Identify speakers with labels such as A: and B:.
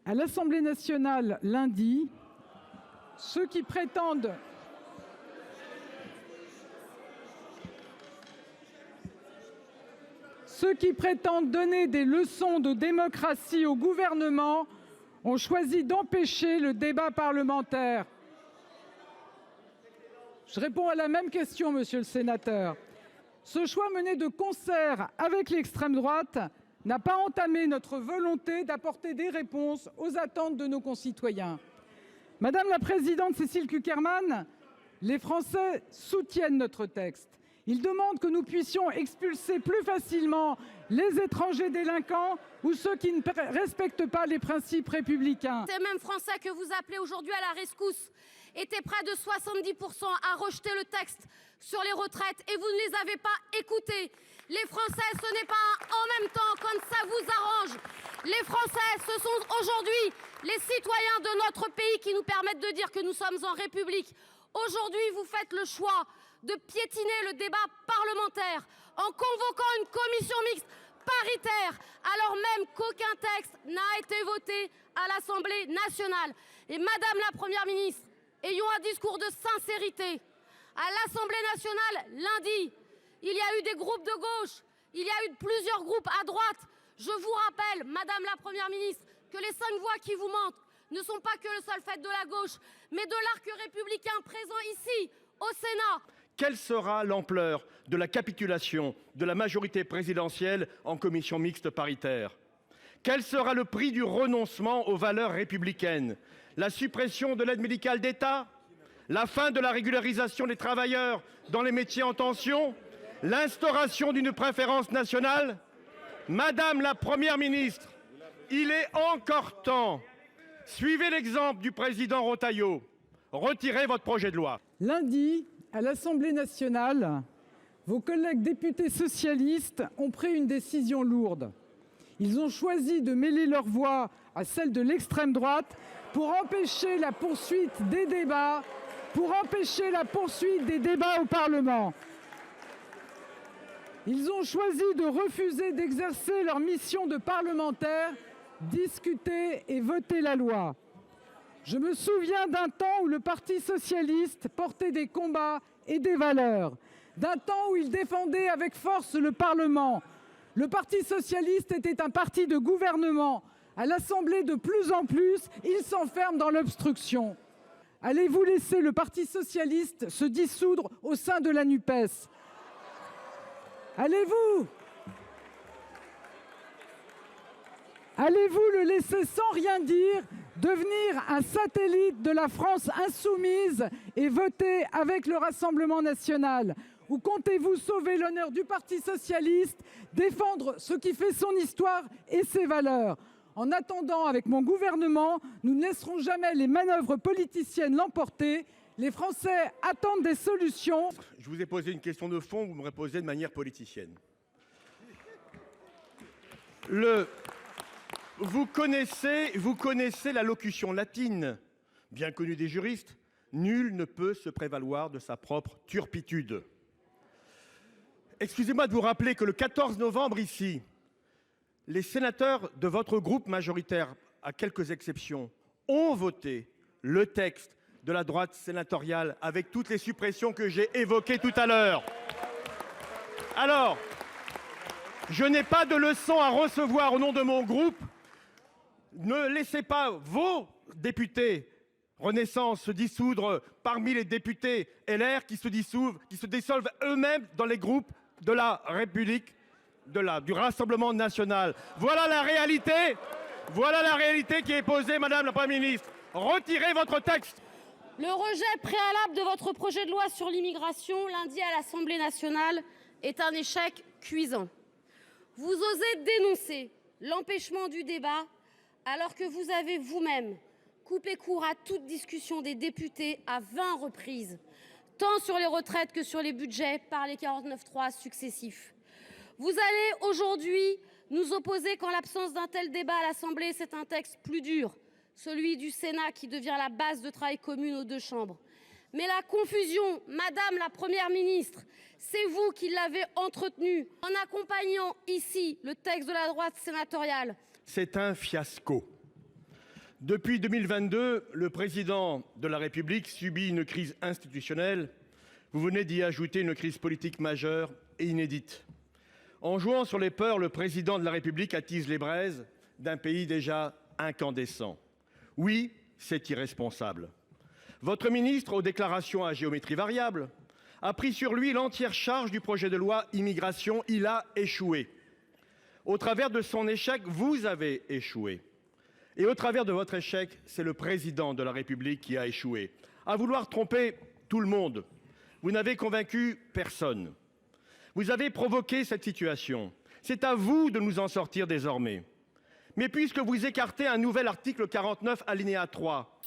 A: À l'Assemblée nationale, lundi, ceux qui prétendent donner des leçons de démocratie au gouvernement ont choisi d'empêcher le débat parlementaire. Je réponds à la même question, monsieur le sénateur. Ce choix mené de concert avec l'extrême droite n'a pas entamé notre volonté d'apporter des réponses aux attentes de nos concitoyens. Madame la présidente Cécile Cukierman, les Français soutiennent notre texte. Ils demandent que nous puissions expulser plus facilement les étrangers délinquants ou ceux qui ne respectent pas les principes républicains.
B: Ces mêmes Français que vous appelez aujourd'hui à la rescousse étaient près de 70% à rejeter le texte sur les retraites et vous ne les avez pas écoutés. Les Français, ce n'est pas en même temps quand ça vous arrange. Les Français, ce sont aujourd'hui les citoyens de notre pays qui nous permettent de dire que nous sommes en République. Aujourd'hui, vous faites le choix de piétiner le débat parlementaire en convoquant une commission mixte paritaire, alors même qu'aucun texte n'a été voté à l'Assemblée nationale. Et Madame la Première ministre, ayons un discours de sincérité. À l'Assemblée nationale, lundi, il y a eu des groupes de gauche, il y a eu plusieurs groupes à droite. Je vous rappelle, Madame la Première ministre, que les 5 voix qui vous mentent ne sont pas que le seul fait de la gauche, mais de l'arc républicain présent ici, au Sénat.
C: Quelle sera l'ampleur de la capitulation de la majorité présidentielle en commission mixte paritaire? Quel sera le prix du renoncement aux valeurs républicaines? La suppression de l'aide médicale d'État? La fin de la régularisation des travailleurs dans les métiers en tension? L'instauration d'une préférence nationale? Madame la Première ministre, il est encore temps. Suivez l'exemple du président Retailleau. Retirez votre projet de loi.
A: Lundi, à l'Assemblée nationale, vos collègues députés socialistes ont pris une décision lourde. Ils ont choisi de mêler leur voix à celle de l'extrême droite pour empêcher la poursuite des débats, au Parlement. Ils ont choisi de refuser d'exercer leur mission de parlementaire, discuter et voter la loi. Je me souviens d'un temps où le Parti socialiste portait des combats et des valeurs, d'un temps où il défendait avec force le Parlement. Le Parti socialiste était un parti de gouvernement. À l'Assemblée, de plus en plus, il s'enferme dans l'obstruction. Allez-vous laisser le Parti socialiste se dissoudre au sein de la NUPES? Allez-vous le laisser sans rien dire devenir un satellite de la France insoumise et voter avec le Rassemblement national? Ou comptez-vous sauver l'honneur du Parti socialiste, défendre ce qui fait son histoire et ses valeurs? En attendant, avec mon gouvernement, nous ne laisserons jamais les manœuvres politiciennes l'emporter. Les Français attendent des solutions.
C: Je vous ai posé une question de fond, vous me répondez de manière politicienne. Vous connaissez la locution latine, bien connue des juristes. Nul ne peut se prévaloir de sa propre turpitude. Excusez-moi de vous rappeler que le 14 novembre, ici, les sénateurs de votre groupe majoritaire, à quelques exceptions, ont voté le texte de la droite sénatoriale avec toutes les suppressions que j'ai évoquées tout à l'heure. Alors, je n'ai pas de leçon à recevoir au nom de mon groupe. Ne laissez pas vos députés Renaissance se dissoudre parmi les députés LR qui se dissolvent eux-mêmes dans les groupes de la République, du Rassemblement national. Voilà la réalité qui est posée, Madame la Première ministre. Retirez votre texte.
B: Le rejet préalable de votre projet de loi sur l'immigration lundi à l'Assemblée nationale est un échec cuisant. Vous osez dénoncer l'empêchement du débat alors que vous avez vous-même coupé court à toute discussion des députés à 20 reprises, tant sur les retraites que sur les budgets par les 49.3 successifs. Vous allez aujourd'hui nous opposer qu'en l'absence d'un tel débat à l'Assemblée, c'est un texte plus dur, celui du Sénat qui devient la base de travail commune aux deux chambres. Mais la confusion, Madame la Première ministre, c'est vous qui l'avez entretenue en accompagnant ici le texte de la droite sénatoriale.
C: C'est un fiasco. Depuis 2022, le président de la République subit une crise institutionnelle. Vous venez d'y ajouter une crise politique majeure et inédite. En jouant sur les peurs, le président de la République attise les braises d'un pays déjà incandescent. Oui, c'est irresponsable. Votre ministre, aux déclarations à géométrie variable, a pris sur lui l'entière charge du projet de loi immigration. Il a échoué. Au travers de son échec, vous avez échoué. Et au travers de votre échec, c'est le président de la République qui a échoué. À vouloir tromper tout le monde, vous n'avez convaincu personne. Vous avez provoqué cette situation. C'est à vous de nous en sortir désormais. Mais puisque vous écartez un nouvel article 49, alinéa 3,